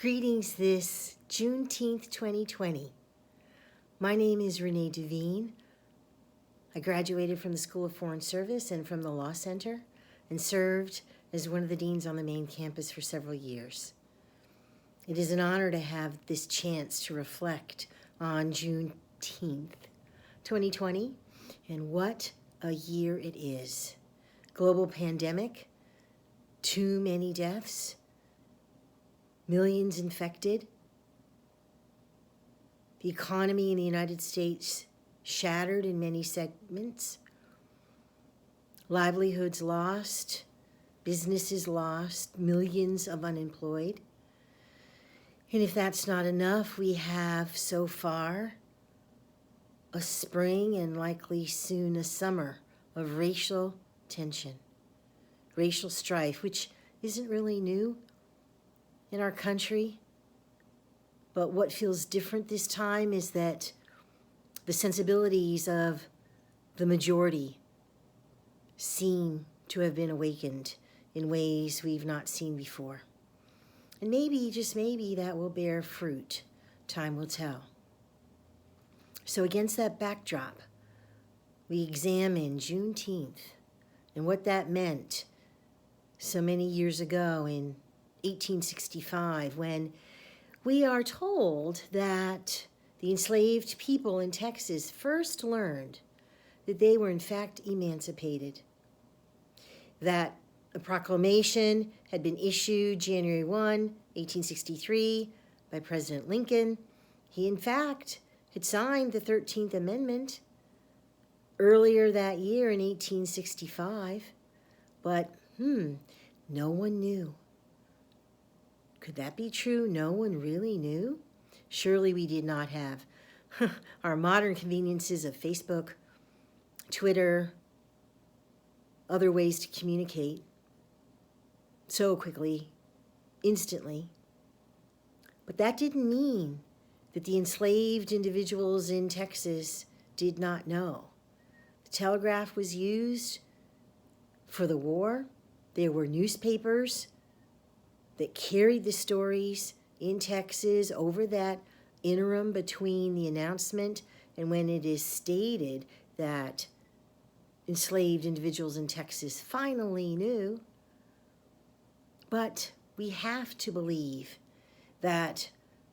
Greetings this Juneteenth 2020. My name is Renée DeVigne. I graduated from the School of Foreign Service and from the Law Center and served as one of the deans on the main campus for several years. It is an honor to have this chance to reflect on Juneteenth 2020 and what a year it is. Global pandemic, too many deaths, millions infected, the economy in the United States shattered in many segments, livelihoods lost, businesses lost, millions of unemployed. And if that's not enough, we have so far a spring and likely soon a summer of racial tension, racial strife, which isn't really new in our country. But what feels different this time is that the sensibilities of the majority seem to have been awakened in ways we've not seen before. And maybe, just maybe, that will bear fruit. Time will tell. So against that backdrop, we examine Juneteenth and what that meant so many years ago in 1865, when we are told that the enslaved people in Texas first learned that they were in fact emancipated, that a proclamation had been issued January 1, 1863 by President Lincoln. He in fact had signed the 13th Amendment earlier that year in 1865, but no one knew. Could that be true? No one really knew? Surely we did not have our modern conveniences of Facebook, Twitter, other ways to communicate so quickly, instantly. But that didn't mean that the enslaved individuals in Texas did not know. The telegraph was used for the war. There were newspapers that carried the stories in Texas over that interim between the announcement and when it is stated that enslaved individuals in Texas finally knew. But we have to believe that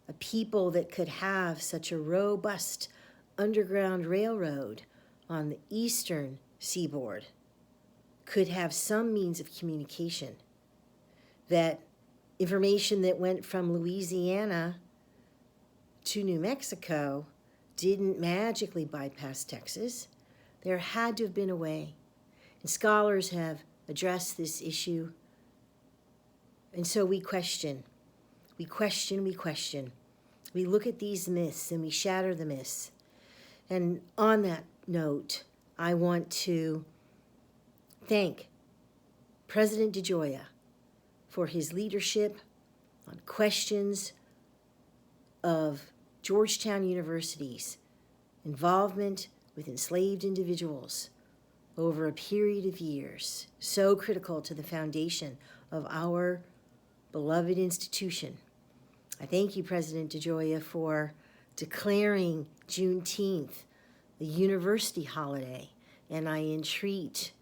a people that could have such a robust underground railroad on the eastern seaboard could have some means of communication, that information that went from Louisiana to New Mexico didn't magically bypass Texas. There had to have been a way. And scholars have addressed this issue. And so we question. We look at these myths and we shatter the myths. And on that note, I want to thank President DeGioia for his leadership on questions of Georgetown University's involvement with enslaved individuals over a period of years, so critical to the foundation of our beloved institution. I thank you, President DeGioia, for declaring Juneteenth a university holiday, and I entreat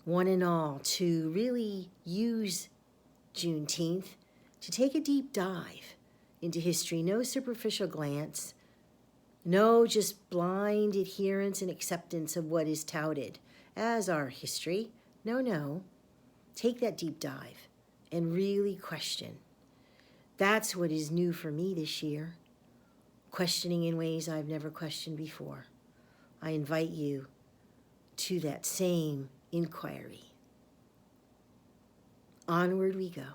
one and all to really use Juneteenth to take a deep dive into history. No superficial glance, no just blind adherence and acceptance of what is touted as our history. No. Take that deep dive and really question. That's what is new for me this year, questioning in ways I've never questioned before. I invite you to that same inquiry. Onward we go.